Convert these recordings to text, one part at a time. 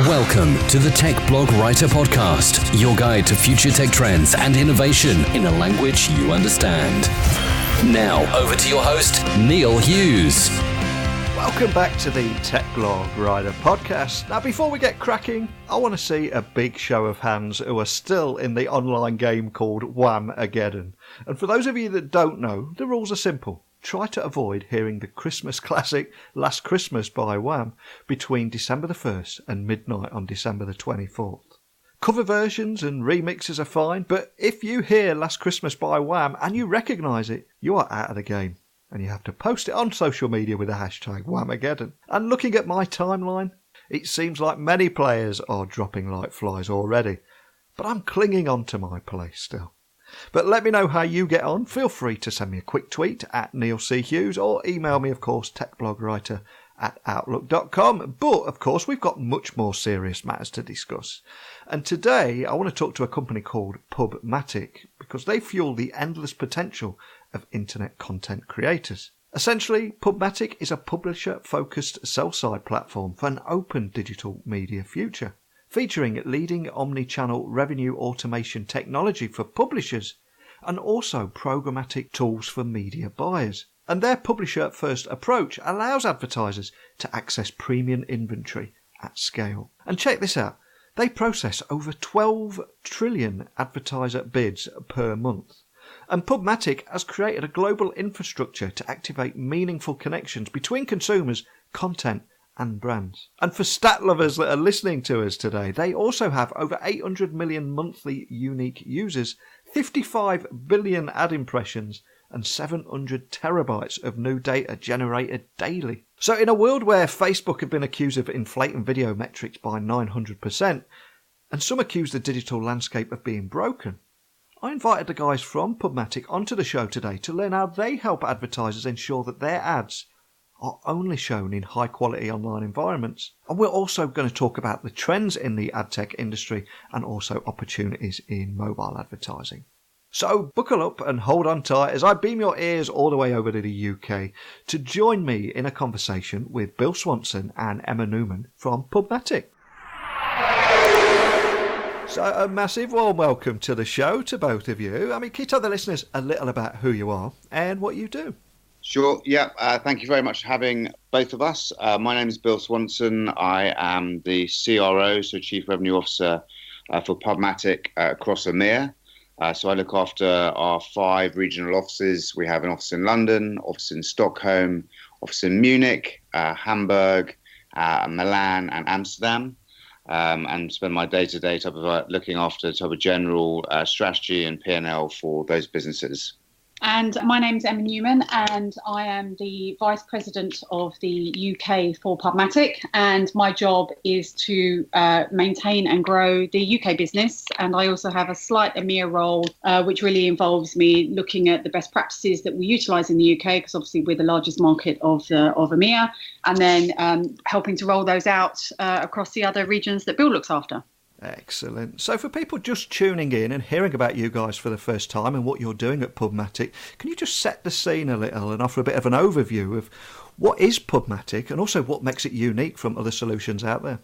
Welcome to the Tech Blog Writer Podcast, your guide to future tech trends and innovation in a language you understand. Now, over to your host, Neil Hughes. Welcome back to the Tech Blog Writer Podcast. Now, before we get cracking, I want to see a big show of hands who are still in the online game called Wham-ageddon. And for those of you that don't know, the rules are simple. Try to avoid hearing the Christmas classic Last Christmas by Wham between December the 1st and midnight on December the 24th. Cover versions and remixes are fine, but if you hear Last Christmas by Wham and you recognise it, you are out of the game. And you have to post it on social media with the hashtag Wham-ageddon. And looking at my timeline, it seems like many players are dropping like flies already. But I'm clinging on to my place still. But let me know how you get on. Feel free to send me a quick tweet at Neil C. Hughes or email me, of course, techblogwriter@outlook.com. But, of course, we've got much more serious matters to discuss. And today I want to talk to a company called PubMatic because they fuel the endless potential of internet content creators. Essentially, PubMatic is a publisher-focused sell-side platform for an open digital media future, featuring leading omni-channel revenue automation technology for publishers and also programmatic tools for media buyers. And their publisher-first approach allows advertisers to access premium inventory at scale. And check this out, they process over 12 trillion advertiser bids per month. And PubMatic has created a global infrastructure to activate meaningful connections between consumers, content and brands. And for stat lovers that are listening to us today, they also have over 800 million monthly unique users, 55 billion ad impressions, and 700 terabytes of new data generated daily. So in a world where Facebook have been accused of inflating video metrics by 900%, and some accuse the digital landscape of being broken, I invited the guys from PubMatic onto the show today to learn how they help advertisers ensure that their ads are only shown in high quality online environments. And we're also going to talk about the trends in the ad tech industry and also opportunities in mobile advertising. So buckle up and hold on tight as I beam your ears all the way over to the UK to join me in a conversation with Bill Swanson and Emma Newman from PubMatic. So a massive warm welcome to the show to both of you. I mean, can you tell the listeners a little about who you are and what you do? Sure. Yeah. Thank you very much for having both of us. My name is Bill Swanson. I am the CRO, so Chief Revenue Officer for PubMatic across EMEA. So I look after our 5 regional offices. We have an office in London, office in Stockholm, office in Munich, Hamburg, Milan and Amsterdam. And spend my day-to-day looking after general strategy and P&L for those businesses. And my name's Emma Newman, and I am the Vice President of the UK for PubMatic. And my job is to maintain and grow the UK business. And I also have a slight EMEA role, which really involves me looking at the best practices that we utilise in the UK, because obviously we're the largest market of EMEA, and then helping to roll those out across the other regions that Bill looks after. Excellent. So for people just tuning in and hearing about you guys for the first time and what you're doing at PubMatic, can you just set the scene a little and offer a bit of an overview of what is PubMatic and also what makes it unique from other solutions out there?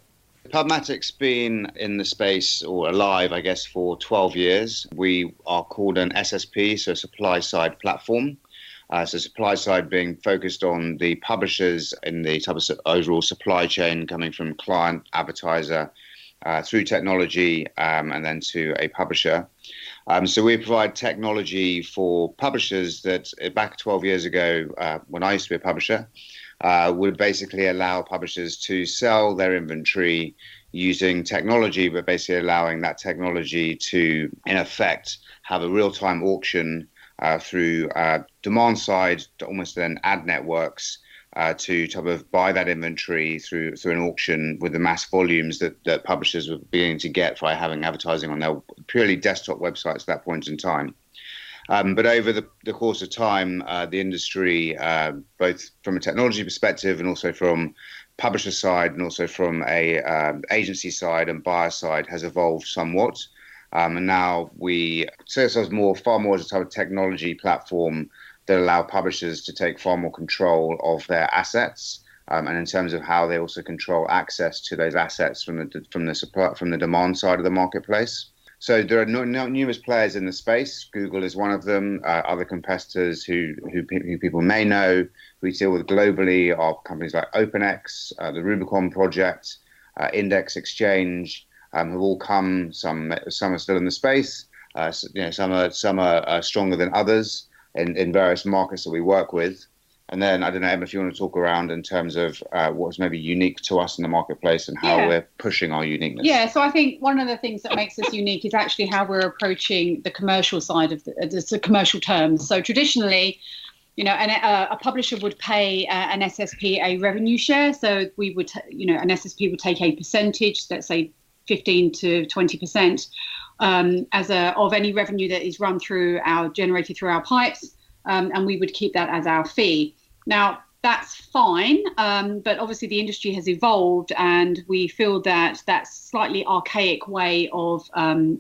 PubMatic's been in the space, or alive, I guess, for 12 years. We are called an SSP, so supply-side platform. So supply side being focused on the publishers in the type of overall supply chain coming from client, advertiser, through technology and then to a publisher. So we provide technology for publishers that back 12 years ago, when I used to be a publisher, would basically allow publishers to sell their inventory using technology, but basically allowing that technology to, in effect, have a real-time auction through demand side, to almost then ad networks, to buy that inventory through an auction with the mass volumes that publishers were beginning to get by having advertising on their purely desktop websites at that point in time. But over the course of time, the industry, both from a technology perspective and also from publisher side and also from a agency side and buyer side, has evolved somewhat. And now we see ourselves far more as a type of technology platform that allow publishers to take far more control of their assets and in terms of how they also control access to those assets from the demand side of the marketplace. So there are numerous players in the space. Google is one of them. Other competitors who people may know, who we deal with globally, are companies like OpenX, the Rubicon Project, Index Exchange, have all come. Some are still in the space. Some are stronger than others in various markets that we work with. And then, I don't know, Emma, if you want to talk around in terms of what's maybe unique to us in the marketplace and how we're pushing our uniqueness. Yeah, so I think one of the things that makes us unique is actually how we're approaching the commercial side of the commercial terms. So traditionally, a publisher would pay an SSP a revenue share. So we would, an SSP would take a percentage, let's say 15 to 20%, of any revenue that is generated through our pipes. And we would keep that as our fee. Now, that's fine, but obviously the industry has evolved, and we feel that that's slightly archaic way of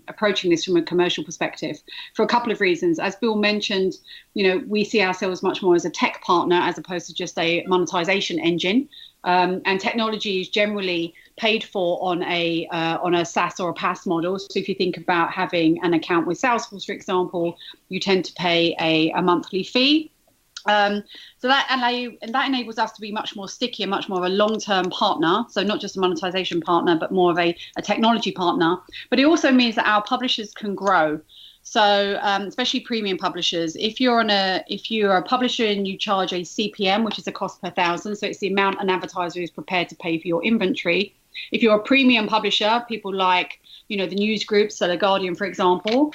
approaching this from a commercial perspective for a couple of reasons. As Bill mentioned, we see ourselves much more as a tech partner as opposed to just a monetization engine. And technology is generally paid for on a SaaS or a PaaS model. So if you think about having an account with Salesforce, for example, you tend to pay a monthly fee. So that enables us to be much more sticky and much more of a long-term partner. So not just a monetization partner, but more of a technology partner. But it also means that our publishers can grow. So especially premium publishers, if you're a publisher and you charge a CPM, which is a cost per thousand, so it's the amount an advertiser is prepared to pay for your inventory. If you're a premium publisher, people like the news groups, so The Guardian, for example,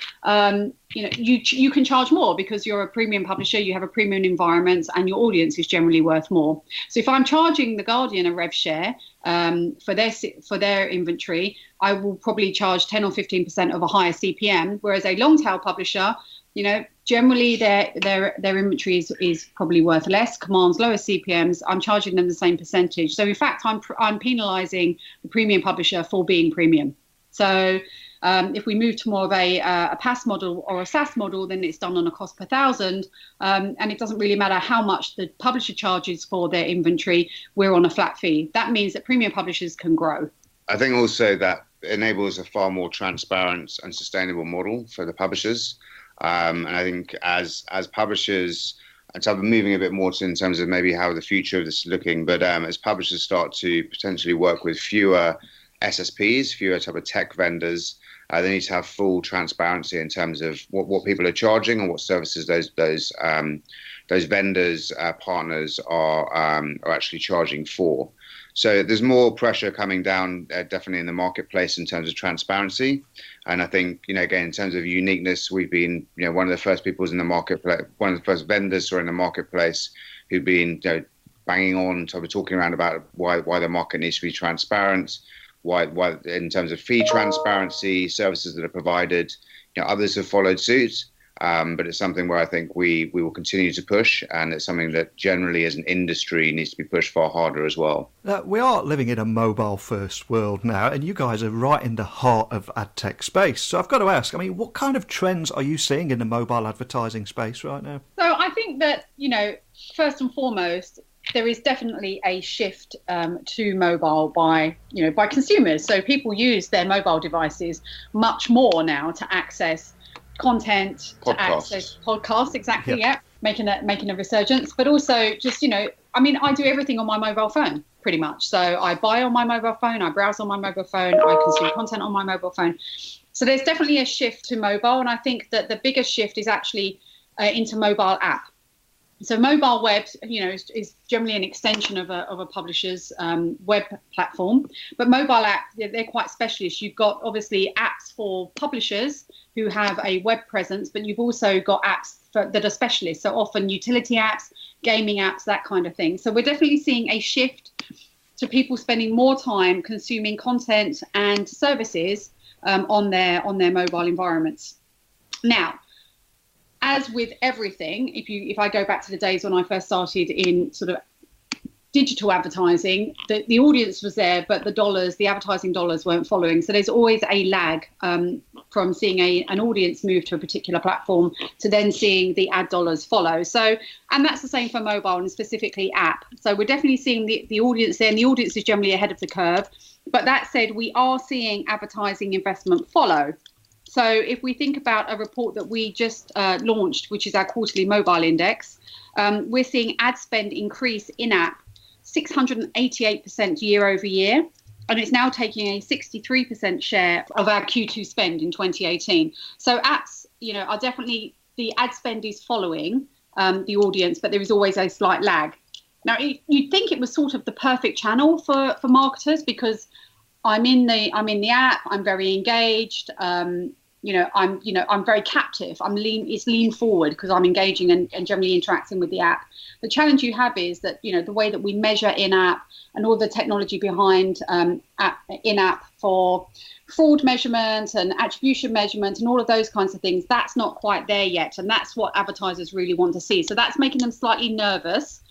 you can charge more because you're a premium publisher, you have a premium environment, and your audience is generally worth more. So if I'm charging The Guardian a rev share for their inventory, I will probably charge 10 or 15% of a higher CPM, whereas a long tail publisher, generally their inventory is probably worth less, commands lower CPMs. I'm charging them the same percentage. So in fact, I'm penalizing the premium publisher for being premium. So if we move to more of a PaaS model or a SaaS model, then it's done on a cost per thousand. And it doesn't really matter how much the publisher charges for their inventory. We're on a flat fee. That means that premium publishers can grow. I think also that enables a far more transparent and sustainable model for the publishers. And I think as publishers, and so I'm moving a bit more in terms of maybe how the future of this is looking, but as publishers start to potentially work with fewer SSPs, fewer type of tech vendors, they need to have full transparency in terms of what people are charging and what services those vendors, partners are actually charging for. So there's more pressure coming down definitely in the marketplace in terms of transparency. And I think, again, in terms of uniqueness, we've been, one of the first people in the marketplace, one of the first vendors in the marketplace who've been banging on, so we're talking around about why the market needs to be transparent, why in terms of fee transparency, services that are provided. Others have followed suit. But it's something where I think we will continue to push, and it's something that generally as an industry needs to be pushed far harder as well. We are living in a mobile-first world now, and you guys are right in the heart of ad tech space. So I've got to ask, what kind of trends are you seeing in the mobile advertising space right now? So I think that, first and foremost, there is definitely a shift to mobile by consumers. So people use their mobile devices much more now to access content, to access podcasts, exactly, yeah, making a resurgence, but also just, I do everything on my mobile phone, pretty much. So I buy on my mobile phone, I browse on my mobile phone, I consume content on my mobile phone. So there's definitely a shift to mobile, and I think that the biggest shift is actually into mobile app. So mobile web, is generally an extension of a publisher's web platform. But mobile app, they're quite specialist. You've got obviously apps for publishers who have a web presence, but you've also got apps that are specialists. So often utility apps, gaming apps, that kind of thing. So we're definitely seeing a shift to people spending more time consuming content and services on their mobile environments. Now, as with everything, if I go back to the days when I first started in sort of digital advertising, the audience was there, but the advertising dollars weren't following. So there's always a lag from seeing an audience move to a particular platform to then seeing the ad dollars follow. So, and that's the same for mobile and specifically app. So we're definitely seeing the audience there, and the audience is generally ahead of the curve. But that said, we are seeing advertising investment follow. So if we think about a report that we just launched, which is our quarterly mobile index, we're seeing ad spend increase in-app 688% year over year. And it's now taking a 63% share of our Q2 spend in 2018. So apps, are definitely, the ad spend is following the audience, but there is always a slight lag. Now, you'd think it was sort of the perfect channel for marketers, because I'm in the app, I'm very engaged, I'm very captive. It's lean forward because I'm engaging and generally interacting with the app. The challenge you have is that, the way that we measure in-app and all the technology behind in-app for fraud measurement and attribution measurement and all of those kinds of things, that's not quite there yet. And that's what advertisers really want to see. So that's making them slightly nervous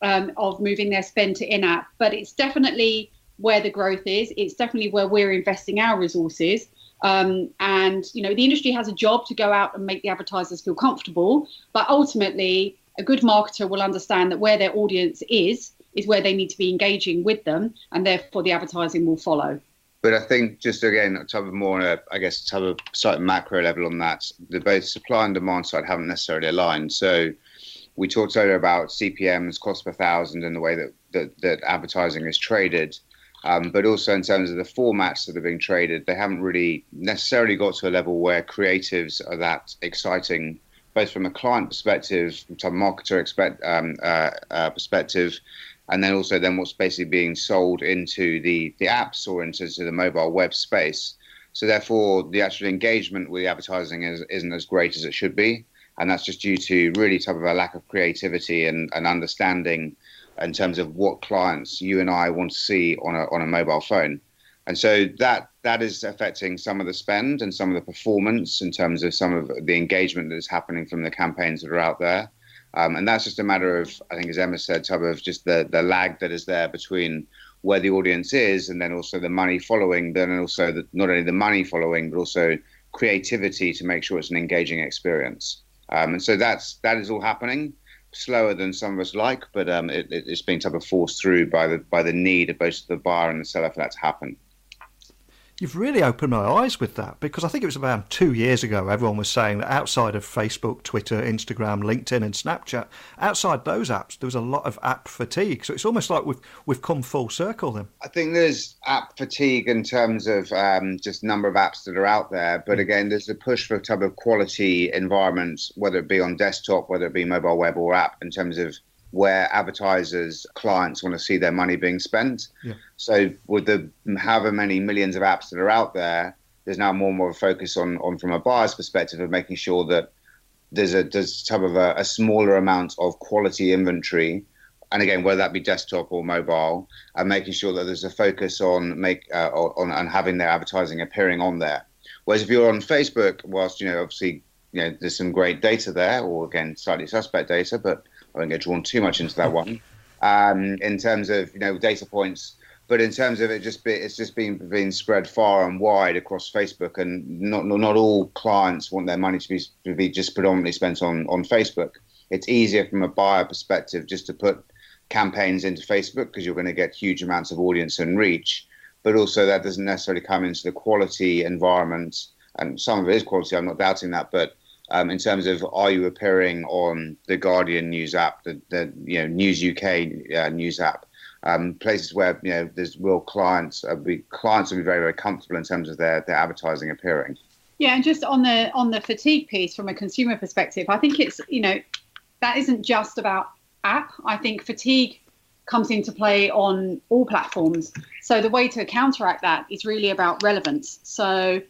of moving their spend to in-app. But it's definitely where the growth is. It's definitely where we're investing our resources. And, the industry has a job to go out and make the advertisers feel comfortable. But ultimately, a good marketer will understand that where their audience is where they need to be engaging with them. And therefore, the advertising will follow. But I think just again, type of more on a slightly macro level on that, the both supply and demand side haven't necessarily aligned. So we talked earlier about CPMs, cost per thousand, and the way that advertising is traded. But also in terms of the formats that are being traded, they haven't really necessarily got to a level where creatives are that exciting, both from a client perspective, from a marketer perspective, and then also what's basically being sold into the apps or into the mobile web space. So therefore, the actual engagement with the advertising isn't as great as it should be. And that's just due to really type of a lack of creativity and understanding in terms of what clients you and I want to see on a mobile phone. And so that is affecting some of the spend and some of the performance in terms of some of the engagement that is happening from the campaigns that are out there. And that's just a matter of, I think, as Emma said, type of just the lag that is there between where the audience is and then also the money following, then also not only the money following, but also creativity to make sure it's an engaging experience. And so that is all happening. Slower than some of us like, but it's being type of forced through by the need of both the buyer and the seller for that to happen. You've really opened my eyes with that, because I think it was about 2 years ago everyone was saying that outside of Facebook, Twitter, Instagram, LinkedIn and Snapchat, outside those apps there was a lot of app fatigue. So it's almost like we've come full circle then. I think there's app fatigue in terms of just number of apps that are out there, but again there's a push for a type of quality environments, whether it be on desktop, whether it be mobile web or app, in terms of where advertisers, clients want to see their money being spent. Yeah. So with the however many millions of apps that are out there, there's now more and more of a focus on from a buyer's perspective of making sure that there's type of a smaller amount of quality inventory. And again, whether that be desktop or mobile, and making sure that there's a focus on having their advertising appearing on there. Whereas if you're on Facebook, whilst, obviously, there's some great data there, or again, slightly suspect data, but I won't get drawn too much into that one in terms of data points, but in terms of it's just being spread far and wide across Facebook, and not all clients want their money to be just predominantly spent on Facebook. It's easier from a buyer perspective just to put campaigns into Facebook because you're going to get huge amounts of audience and reach, but also that doesn't necessarily come into the quality environment, and some of it is quality, I'm not doubting that, but in terms of, are you appearing on the Guardian news app, the News UK news app, places where there's real clients will be very, very comfortable in terms of their advertising appearing. Yeah, and just on the fatigue piece from a consumer perspective, I think it's that isn't just about app. I think fatigue comes into play on all platforms. So the way to counteract that is really about relevance. So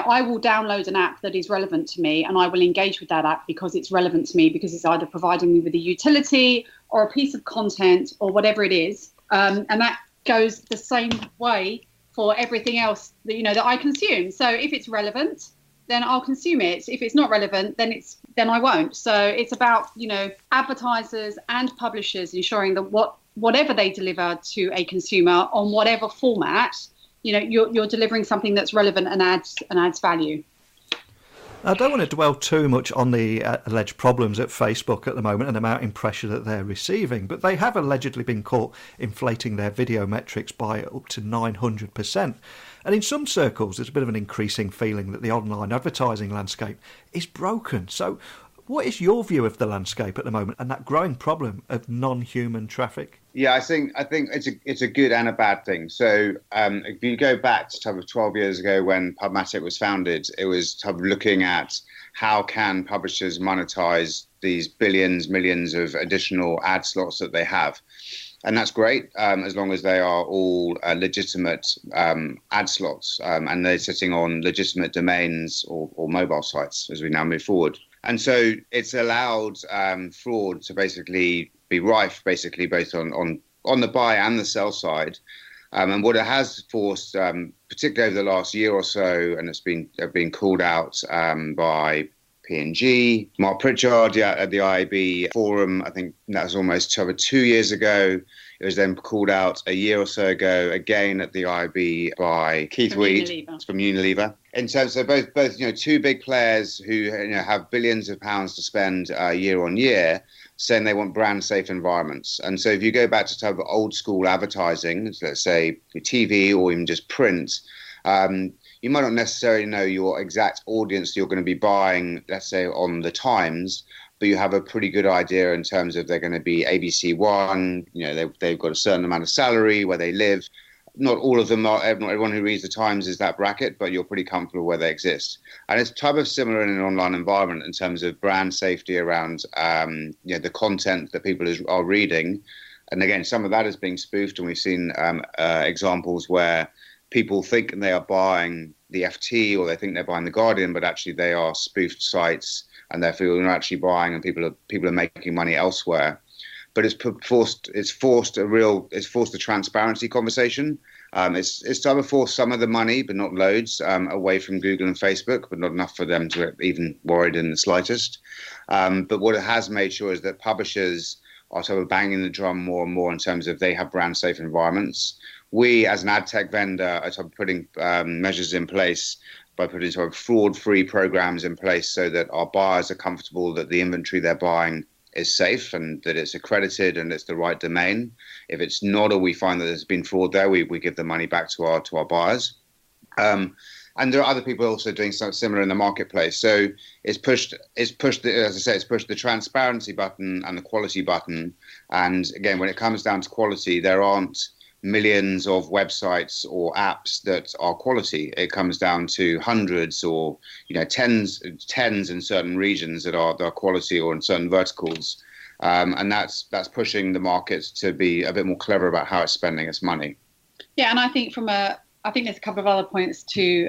I will download an app that is relevant to me, and I will engage with that app because it's relevant to me, because it's either providing me with a utility or a piece of content or whatever it is. And that goes the same way for everything else that I consume. So if it's relevant, then I'll consume it. If it's not relevant, then I won't. So it's about advertisers and publishers ensuring that what whatever they deliver to a consumer on whatever format, you're delivering something that's relevant and adds value. I don't want to dwell too much on the alleged problems at Facebook at the moment and the amount of pressure that they're receiving, but they have allegedly been caught inflating their video metrics by up to 900%. And in some circles, there's a bit of an increasing feeling that the online advertising landscape is broken. So what is your view of the landscape at the moment and that growing problem of non-human traffic? Yeah, I think it's a good and a bad thing. So if you go back to type of 12 years ago when PubMatic was founded, it was type of looking at how can publishers monetize these billions, millions of additional ad slots that they have. And that's great as long as they are all legitimate ad slots and they're sitting on legitimate domains or mobile sites as we now move forward. And so it's allowed fraud to basically be rife, basically both on the buy and the sell side. And what it has forced, particularly over the last year or so, and it's been called out by P&G, Mark Pritchard at the IAB forum, I think that was almost 2 years ago. It was then called out a year or so ago again at the IAB by Keith Weed from Unilever. In terms of both two big players who have billions of pounds to spend year on year, saying they want brand safe environments. And so if you go back to type of old school advertising, let's say TV or even just print, you might not necessarily know your exact audience you're going to be buying, let's say on the Times, but you have a pretty good idea in terms of they're going to be ABC One, they've got a certain amount of salary, where they live. Not all of them are, not everyone who reads the Times is that bracket, but you're pretty comfortable where they exist. And it's type of similar in an online environment in terms of brand safety around the content that people are reading. And again, some of that is being spoofed, and we've seen examples where people think they are buying the FT or they think they're buying the Guardian, but actually they are spoofed sites, and therefore they're not actually buying, and people are making money elsewhere. But it's forced a transparency conversation. It's time to force some of the money, but not loads, away from Google and Facebook, but not enough for them to even worried in the slightest. But what it has made sure is that publishers are sort of banging the drum more and more in terms of they have brand safe environments. We, as an ad tech vendor, are sort of putting measures in place by putting sort of fraud-free programs in place so that our buyers are comfortable that the inventory they're buying is safe and that it's accredited and it's the right domain. If it's not, or we find that there's been fraud there, we give the money back to our buyers. And there are other people also doing something similar in the marketplace. So it's pushed the transparency button and the quality button. And again, when it comes down to quality, there aren't millions of websites or apps that are quality. It comes down to hundreds or tens in certain regions that are quality, or in certain verticals, and that's pushing the market to be a bit more clever about how it's spending its money. Yeah, and I think there's a couple of other points to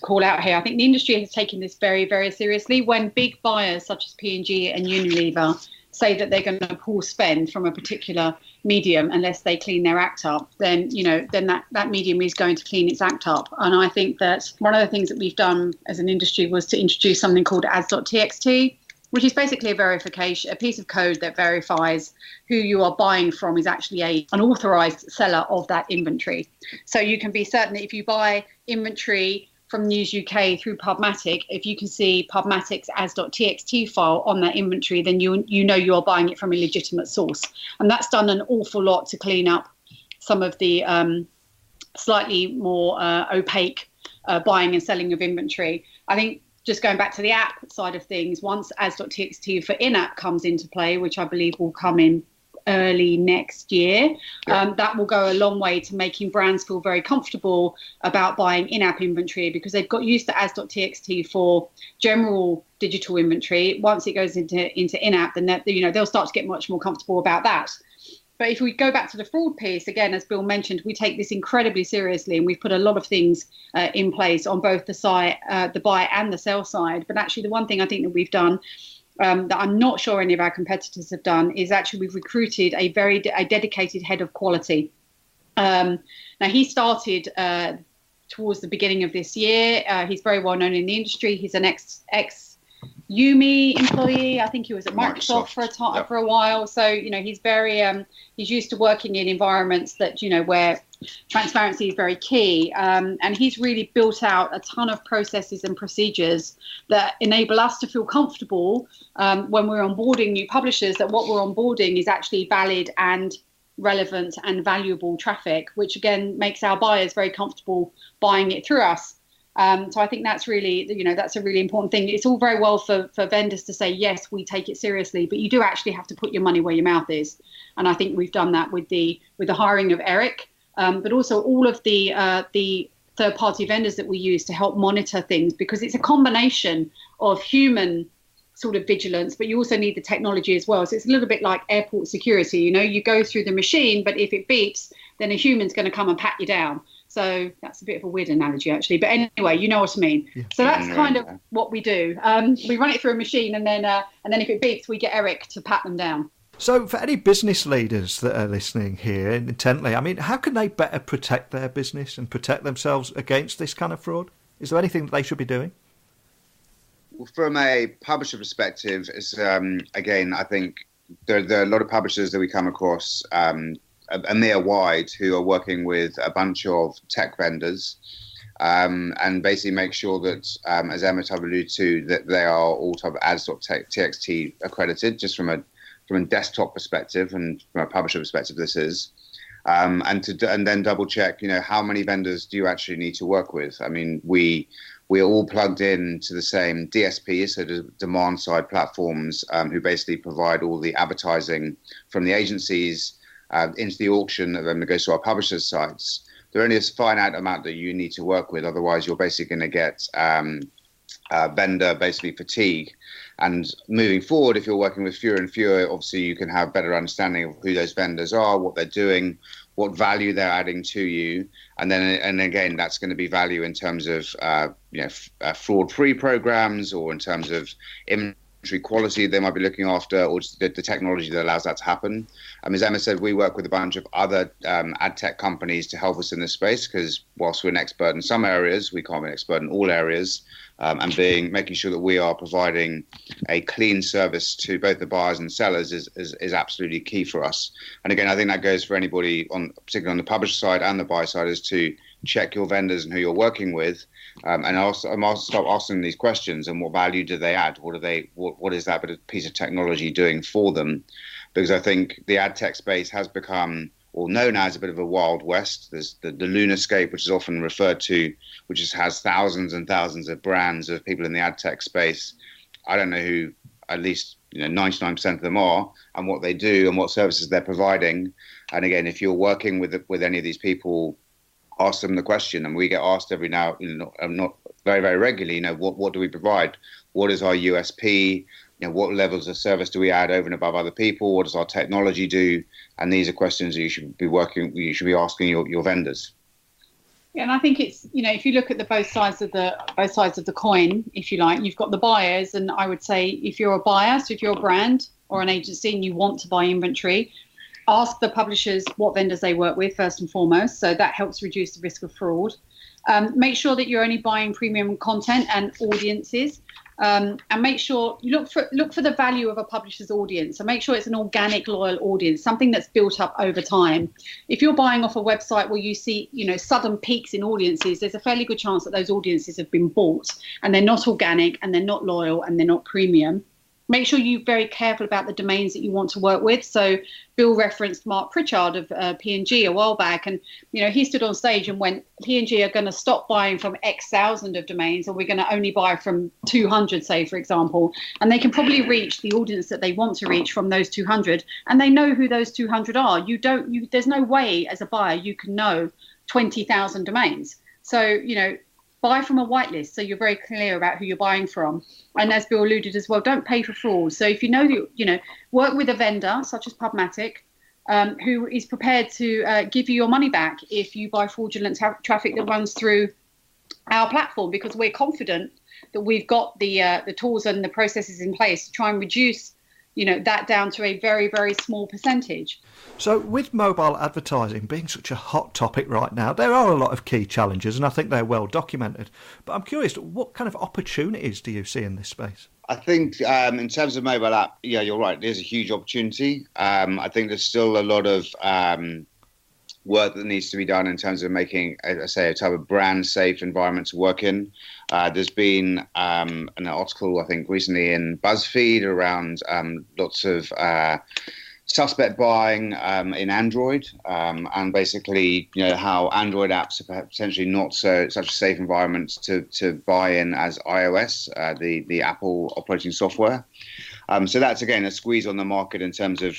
call out here. I think the industry has taken this very, very seriously. When big buyers such as P&G and Unilever say that they're going to pull spend from a particular medium unless they clean their act up, then that medium is going to clean its act up. And I think that one of the things that we've done as an industry was to introduce something called ads.txt, which is basically a piece of code that verifies who you are buying from is actually an authorized seller of that inventory. So you can be certain that if you buy inventory from News UK through PubMatic, if you can see PubMatic's ads.txt file on that inventory, then you know you are buying it from a legitimate source. And that's done an awful lot to clean up some of the slightly more opaque buying and selling of inventory. I think just going back to the app side of things, once ads.txt for in-app comes into play, which I believe will come in early next year, that will go a long way to making brands feel very comfortable about buying in-app inventory, because they've got used to ads.txt for general digital inventory. Once it goes into in-app, then they'll start to get much more comfortable about that. But if we go back to the fraud piece, again, as Bill mentioned, we take this incredibly seriously, and we've put a lot of things in place on both the buy and the sell side. But actually, the one thing I think that we've done that I'm not sure any of our competitors have done is actually we've recruited a dedicated head of quality. Now, he started towards the beginning of this year. He's very well known in the industry. He's an ex Udemy employee. I think he was at Microsoft for a time, yep. for a while. So, he's very, he's used to working in environments that, where transparency is very key. And he's really built out a ton of processes and procedures that enable us to feel comfortable when we're onboarding new publishers, that what we're onboarding is actually valid and relevant and valuable traffic, which again makes our buyers very comfortable buying it through us. So I think that's really, that's a really important thing. It's all very well for vendors to say, yes, we take it seriously, but you do actually have to put your money where your mouth is. And I think we've done that with the hiring of Eric, but also all of the third-party vendors that we use to help monitor things, because it's a combination of human sort of vigilance, but you also need the technology as well. So it's a little bit like airport security. You go through the machine, but if it beeps, then a human's going to come and pat you down. So that's a bit of a weird analogy, actually. But anyway, you know what I mean. Yeah. So that's kind of what we do. We run it through a machine, and then if it beeps, we get Eric to pat them down. So for any business leaders that are listening here intently, I mean, how can they better protect their business and protect themselves against this kind of fraud? Is there anything that they should be doing? Well, from a publisher perspective, it's, again, I think there are a lot of publishers that we come across EMEA wide who are working with a bunch of tech vendors and basically make sure that, as Emma alluded to, that they are all type of ADS.txt accredited, just from a desktop perspective and from a publisher perspective, this is. And then double check, how many vendors do you actually need to work with? I mean, we are all plugged in to the same DSPs, so the demand side platforms, who basically provide all the advertising from the agencies into the auction that then goes to our publishers' sites. There only is a finite amount that you need to work with. Otherwise, you're basically going to get vendor basically fatigue. And moving forward, if you're working with fewer and fewer, obviously you can have better understanding of who those vendors are, what they're doing, what value they're adding to you. And again, that's going to be value in terms of fraud-free programs, or in terms of inventory quality they might be looking after, or just the technology that allows that to happen. As Emma said, we work with a bunch of other ad tech companies to help us in this space, because whilst we're an expert in some areas, we can't be an expert in all areas. And making sure that we are providing a clean service to both the buyers and sellers is absolutely key for us. And again, I think that goes for anybody, particularly on the publisher side and the buyer side, is to check your vendors and who you're working with, and also start asking these questions. And what value do they add? What is that piece of technology doing for them? Because I think the ad tech space has become, or known as, a bit of a wild west. There's the Lunascape, which is often referred to, which has thousands and thousands of brands of people in the ad tech space. I don't know who at least 99% of them are, and what they do and what services they're providing. And again, if you're working with any of these people, ask them the question. And we get asked every now, not very, very regularly, what do we provide? What is our USP? What levels of service do we add over and above other people? What does our technology do? And these are questions that you should be asking your vendors. Yeah, and I think it's, if you look at the both sides of the coin, if you like, you've got the buyers, and I would say if you're a buyer, so if you're a brand or an agency and you want to buy inventory, ask the publishers what vendors they work with first and foremost. So that helps reduce the risk of fraud. Make sure that you're only buying premium content and audiences. And make sure you look for the value of a publisher's audience. So make sure it's an organic, loyal audience, something that's built up over time. If you're buying off a website where you see, sudden peaks in audiences, there's a fairly good chance that those audiences have been bought and they're not organic and they're not loyal and they're not premium. Make sure you're very careful about the domains that you want to work with. So Bill referenced Mark Pritchard of P&G a while back, and he stood on stage and went, P&G are going to stop buying from X thousand of domains, and we're going to only buy from 200, say, for example. And they can probably reach the audience that they want to reach from those 200, and they know who those 200 are. There's no way as a buyer you can know 20,000 domains. So, buy from a whitelist, so you're very clear about who you're buying from. And as Bill alluded as well, don't pay for fraud. So if work with a vendor such as PubMatic, who is prepared to give you your money back if you buy fraudulent traffic that runs through our platform, because we're confident that we've got the tools and the processes in place to try and reduce that down to a very, very small percentage. So with mobile advertising being such a hot topic right now, there are a lot of key challenges, and I think they're well documented. But I'm curious, what kind of opportunities do you see in this space? I think in terms of mobile app, yeah, you're right. There's a huge opportunity. I think there's still a lot of work that needs to be done in terms of making, as I say, a type of brand safe environment to work in. There's been an article, I think, recently in BuzzFeed around lots of suspect buying in Android, and basically, how Android apps are potentially not such a safe environment to buy in as iOS, the Apple operating software. So that's, again, a squeeze on the market in terms of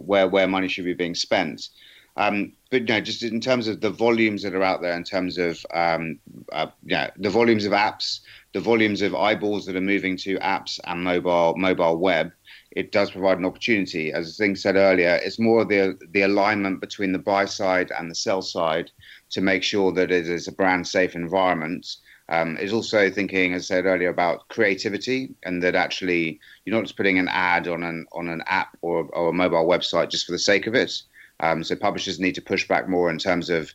where money should be being spent. But just in terms of the volumes that are out there, in terms of the volumes of apps, the volumes of eyeballs that are moving to apps and mobile web, it does provide an opportunity. As Zing said earlier, it's more the alignment between the buy side and the sell side to make sure that it is a brand safe environment. Is also thinking, as I said earlier, about creativity, and that actually you're not just putting an ad on an app or a mobile website just for the sake of it. So publishers need to push back more in terms of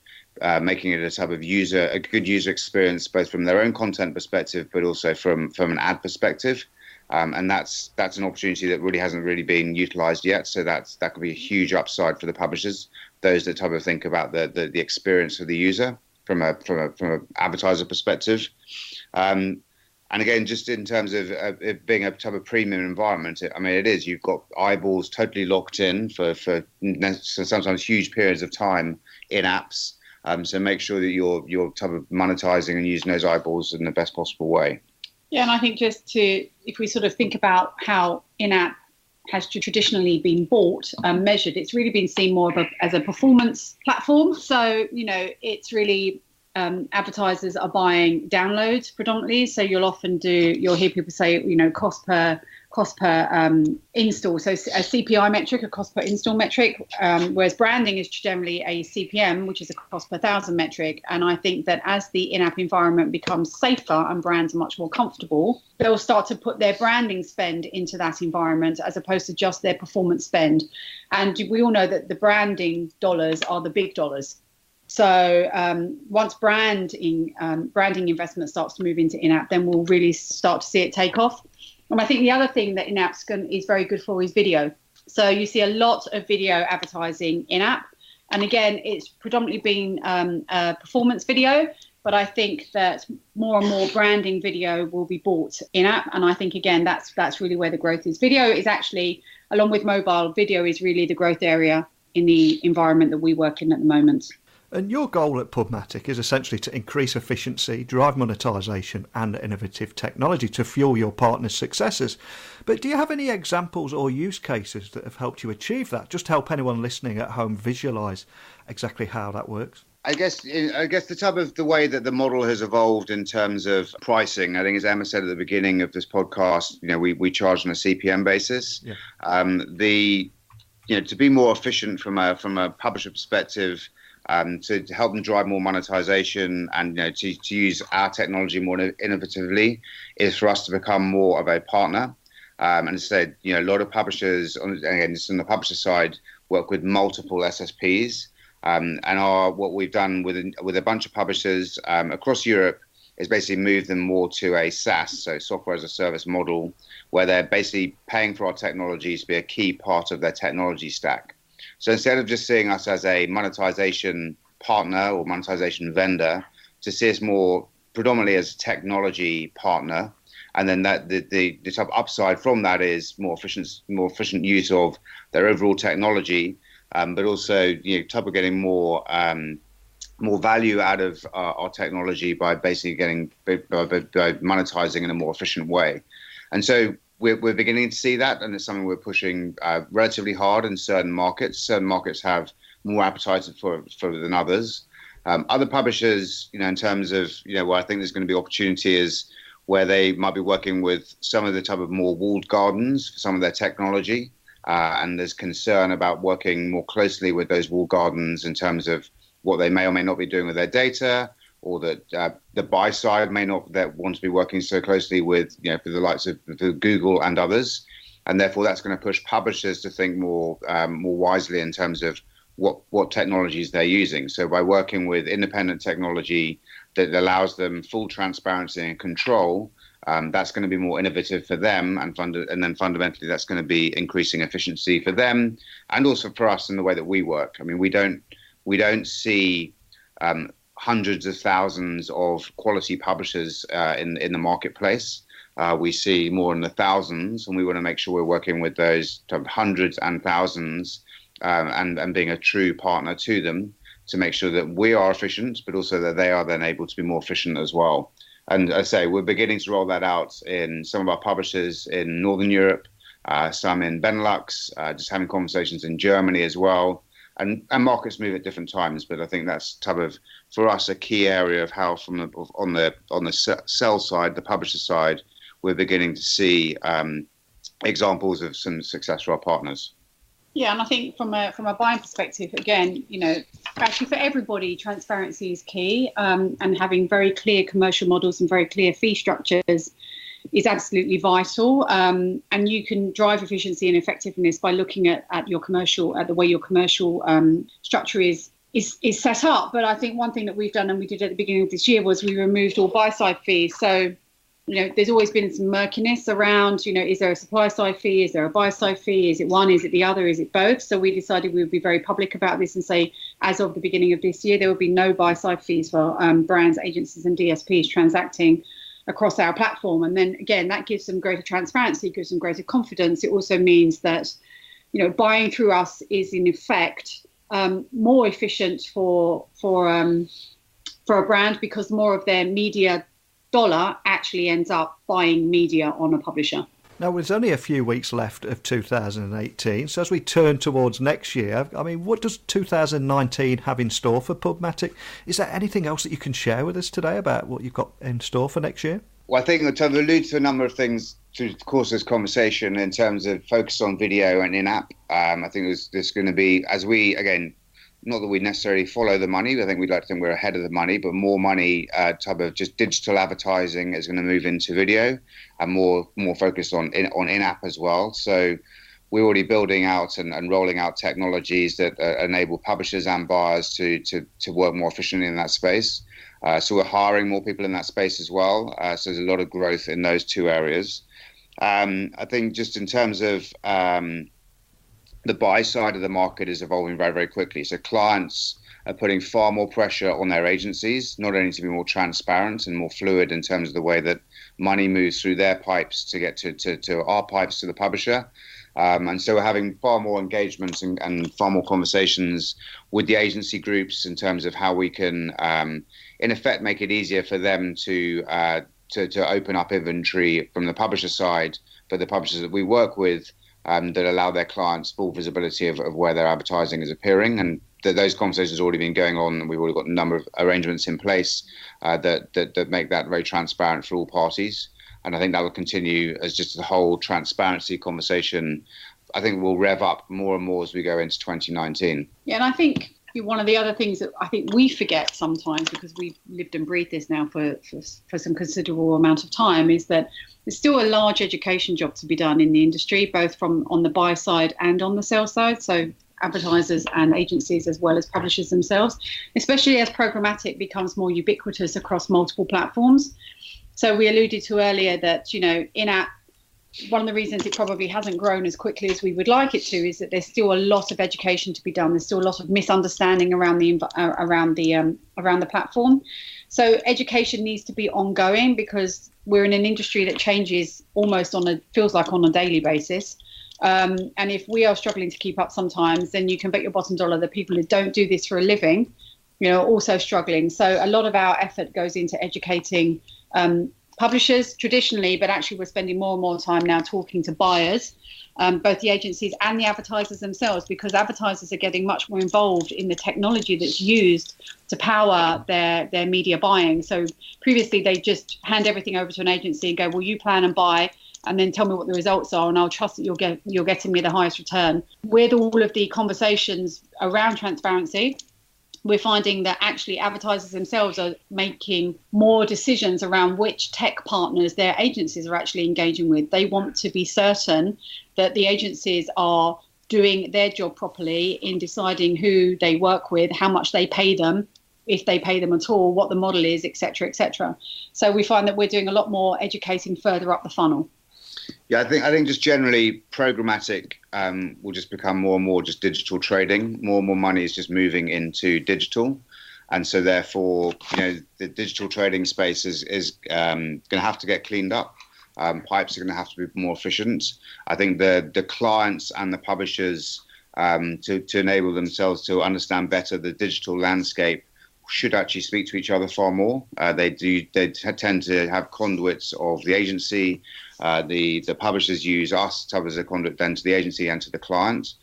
making it a type of a good user experience, both from their own content perspective, but also from an ad perspective. And that's an opportunity that really hasn't been utilized yet. So that could be a huge upside for the publishers, those that type of think about the experience of the user from a advertiser perspective. And again, just in terms of it being a type of premium environment, it is. You've got eyeballs totally locked in for sometimes huge periods of time in apps. So make sure that you're type of monetizing and using those eyeballs in the best possible way. Yeah, and I think if we sort of think about how in-app has traditionally been bought and measured, it's really been seen more as a performance platform. So, it's really advertisers are buying downloads predominantly. So you'll hear people say, cost per install. So a CPI metric, a cost per install metric, whereas branding is generally a CPM, which is a cost per thousand metric. And I think that as the in-app environment becomes safer and brands are much more comfortable, they'll start to put their branding spend into that environment as opposed to just their performance spend. And we all know that the branding dollars are the big dollars. So once branding investment starts to move into in-app, then we'll really start to see it take off. And I think the other thing that in-apps is very good for is video. So you see a lot of video advertising in-app. And again, it's predominantly been performance video. But I think that more and more branding video will be bought in-app. And I think, again, that's really where the growth is. Video is actually, along with mobile, video is really the growth area in the environment that we work in at the moment. And your goal at PubMatic is essentially to increase efficiency, drive monetization and innovative technology to fuel your partners' successes. But do you have any examples or use cases that have helped you achieve that? Just to help anyone listening at home visualize exactly how that works. I guess the way that the model has evolved in terms of pricing, I think, as Emma said at the beginning of this podcast, we charge on a CPM basis. Yeah. To be more efficient from a publisher perspective, to help them drive more monetization and to use our technology more innovatively, is for us to become more of a partner. And as I said, a lot of publishers, again, just on the publisher side, work with multiple SSPs. And what we've done with a bunch of publishers across Europe is basically move them more to a SaaS, so software as a service model, where they're basically paying for our technologies to be a key part of their technology stack. So instead of just seeing us as a monetization partner or monetization vendor, to see us more predominantly as a technology partner, and then that the type of upside from that is more efficient use of their overall technology, but also type of getting more value out of our technology by basically by monetizing in a more efficient way. And so we're beginning to see that, and it's something we're pushing relatively hard in certain markets. Certain markets have more appetite for than others. Other publishers, in terms of where I think there's going to be opportunity is where they might be working with some of the type of more walled gardens for some of their technology, and there's concern about working more closely with those walled gardens in terms of what they may or may not be doing with their data, or that the buy side may not want to be working so closely with for the likes of Google and others. And therefore, that's going to push publishers to think more wisely in terms of what technologies they're using. So by working with independent technology that allows them full transparency and control, that's going to be more innovative for them, and then fundamentally that's going to be increasing efficiency for them and also for us in the way that we work. I mean, we don't see hundreds of thousands of quality publishers in the marketplace. We see more in the thousands, and we want to make sure we're working with those hundreds and thousands and being a true partner to them to make sure that we are efficient, but also that they are then able to be more efficient as well. And I say we're beginning to roll that out in some of our publishers in Northern Europe, some in Benelux, just having conversations in Germany as well. And markets move at different times, but I think that's for us a key area of how on the sell side, the publisher side, we're beginning to see examples of some success for our partners. Yeah, and I think from a buying perspective, again, actually for everybody, transparency is key, and having very clear commercial models and very clear fee structures is absolutely vital. And you can drive efficiency and effectiveness by looking at the way your commercial structure is set up. But I think one thing that we've done, and we did at the beginning of this year, was we removed all buy-side fees. So there's always been some murkiness around, is there a supply side fee? Is there a buy side fee? Is it one? Is it the other? Is it both? So we decided we would be very public about this and say, as of the beginning of this year, there will be no buy side fees for brands, agencies and DSPs transacting across our platform. And then again, that gives them greater transparency, gives them greater confidence. It also means that, buying through us is in effect more efficient for a brand, because more of their media dollar actually ends up buying media on a publisher. Now, there's only a few weeks left of 2018. So as we turn towards next year, I mean, what does 2019 have in store for PubMatic? Is there anything else that you can share with us today about what you've got in store for next year? Well, I think I've alluded to a number of things through the course of this conversation in terms of focus on video and in-app. I think there's going to be, as we, again, not that we necessarily follow the money. I think we'd like to think we're ahead of the money, but more money, type of just digital advertising is going to move into video, and more focused on in-app as well. So we're already building out and rolling out technologies that enable publishers and buyers to work more efficiently in that space. So we're hiring more people in that space as well. So there's a lot of growth in those two areas. I think just in terms of the buy side of the market is evolving very, very quickly. So clients are putting far more pressure on their agencies, not only to be more transparent and more fluid in terms of the way that money moves through their pipes to get to our pipes to the publisher. And so we're having far more engagement and far more conversations with the agency groups in terms of how we can, in effect, make it easier for them to open up inventory from the publisher side for the publishers that we work with, that allow their clients full visibility of where their advertising is appearing. And those conversations have already been going on, and we've already got a number of arrangements in place that make that very transparent for all parties. And I think that will continue as just the whole transparency conversation. I think will rev up more and more as we go into 2019. Yeah, and I think one of the other things that I think we forget sometimes, because we've lived and breathed this now for some considerable amount of time, is that there's still a large education job to be done in the industry, both from on the buy side and on the sell side. So advertisers and agencies as well as publishers themselves, especially as programmatic becomes more ubiquitous across multiple platforms. So we alluded to earlier that, in-app, one of the reasons it probably hasn't grown as quickly as we would like it to is that there's still a lot of education to be done. There's still a lot of misunderstanding around the platform. So education needs to be ongoing, because we're in an industry that changes almost feels like on a daily basis. And if we are struggling to keep up sometimes, then you can bet your bottom dollar that people who don't do this for a living, are also struggling. So a lot of our effort goes into educating publishers traditionally, but actually we're spending more and more time now talking to buyers, both the agencies and the advertisers themselves, because advertisers are getting much more involved in the technology that's used to power their media buying. So previously they just hand everything over to an agency and go, well, you plan and buy, and then tell me what the results are, and I'll trust that you're getting me the highest return. With all of the conversations around transparency, we're finding that actually advertisers themselves are making more decisions around which tech partners their agencies are actually engaging with. They want to be certain that the agencies are doing their job properly in deciding who they work with, how much they pay them, if they pay them at all, what the model is, et cetera, et cetera. So we find that we're doing a lot more educating further up the funnel. Yeah, I think just generally programmatic will just become more and more just digital trading. More and more money is just moving into digital. And so therefore, the digital trading space is going to have to get cleaned up. Pipes are going to have to be more efficient. I think the clients and the publishers to enable themselves to understand better the digital landscape should actually speak to each other far more. They tend to have conduits of the agency. The publishers use us as a conduit then to the agency and to the client.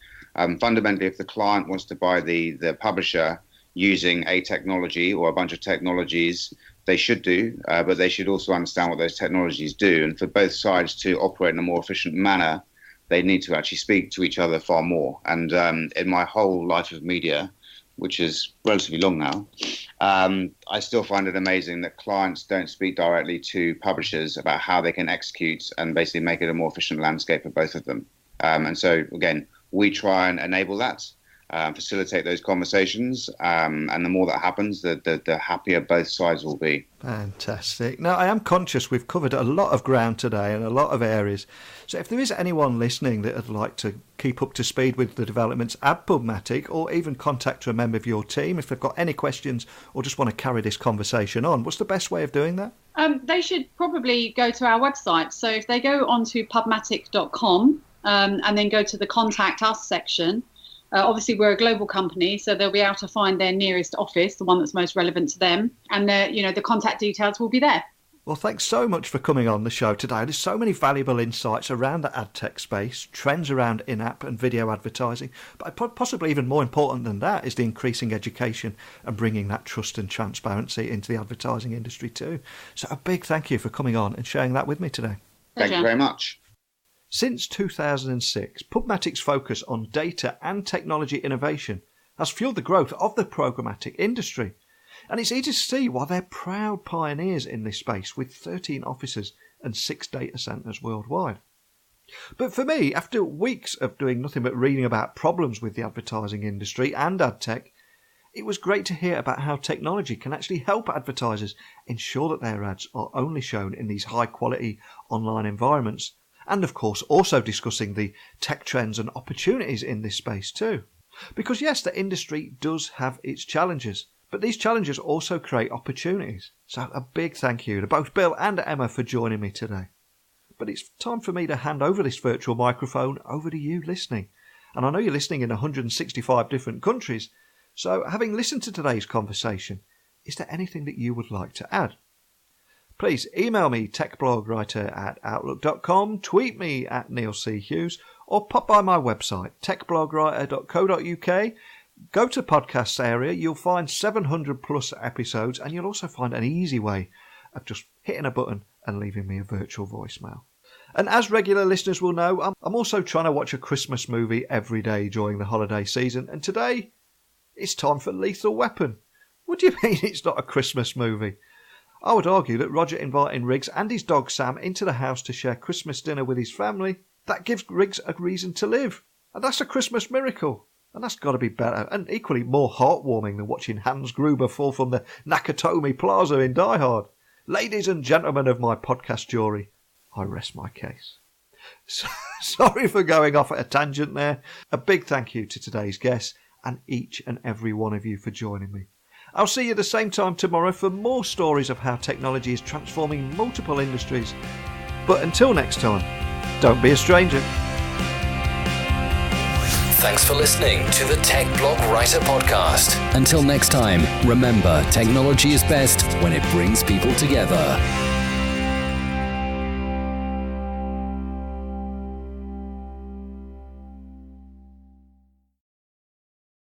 Fundamentally, if the client wants to buy the publisher using a technology or a bunch of technologies, they should do, but they should also understand what those technologies do. And for both sides to operate in a more efficient manner, they need to actually speak to each other far more. And in my whole life of media, which is relatively long now, I still find it amazing that clients don't speak directly to publishers about how they can execute and basically make it a more efficient landscape for both of them. And so, again, we try and enable that, facilitate those conversations, and the more that happens, the happier both sides will be. Fantastic. Now, I am conscious we've covered a lot of ground today and a lot of areas. So if there is anyone listening that would like to keep up to speed with the developments at PubMatic, or even contact a member of your team if they've got any questions or just want to carry this conversation on, what's the best way of doing that? They should probably go to our website. So if they go onto PubMatic.com and then go to the Contact Us section, obviously, we're a global company, so they'll be able to find their nearest office, the one that's most relevant to them, and the contact details will be there. Well, thanks so much for coming on the show today. There's so many valuable insights around the ad tech space, trends around in-app and video advertising, but possibly even more important than that is the increasing education and bringing that trust and transparency into the advertising industry too. So a big thank you for coming on and sharing that with me today. Thank you very much. Since 2006, PubMatic's focus on data and technology innovation has fueled the growth of the programmatic industry. And it's easy to see why they're proud pioneers in this space with 13 offices and 6 data centres worldwide. But for me, after weeks of doing nothing but reading about problems with the advertising industry and ad tech, it was great to hear about how technology can actually help advertisers ensure that their ads are only shown in these high-quality online environments. And of course, also discussing the tech trends and opportunities in this space too. Because yes, the industry does have its challenges, but these challenges also create opportunities. So a big thank you to both Bill and Emma for joining me today. But it's time for me to hand over this virtual microphone over to you listening. And I know you're listening in 165 different countries. So having listened to today's conversation, is there anything that you would like to add? Please email me techblogwriter@outlook.com, tweet me at Neil C. Hughes, or pop by my website techblogwriter.co.uk. Go to podcasts area, you'll find 700 plus episodes, and you'll also find an easy way of just hitting a button and leaving me a virtual voicemail. And as regular listeners will know, I'm also trying to watch a Christmas movie every day during the holiday season, and today it's time for Lethal Weapon. What do you mean it's not a Christmas movie? I would argue that Roger inviting Riggs and his dog Sam into the house to share Christmas dinner with his family, that gives Riggs a reason to live. And that's a Christmas miracle. And that's got to be better and equally more heartwarming than watching Hans Gruber fall from the Nakatomi Plaza in Die Hard. Ladies and gentlemen of my podcast jury, I rest my case. Sorry for going off at a tangent there. A big thank you to today's guests and each and every one of you for joining me. I'll see you the same time tomorrow for more stories of how technology is transforming multiple industries. But until next time, don't be a stranger. Thanks for listening to the Tech Blog Writer Podcast. Until next time, remember, technology is best when it brings people together.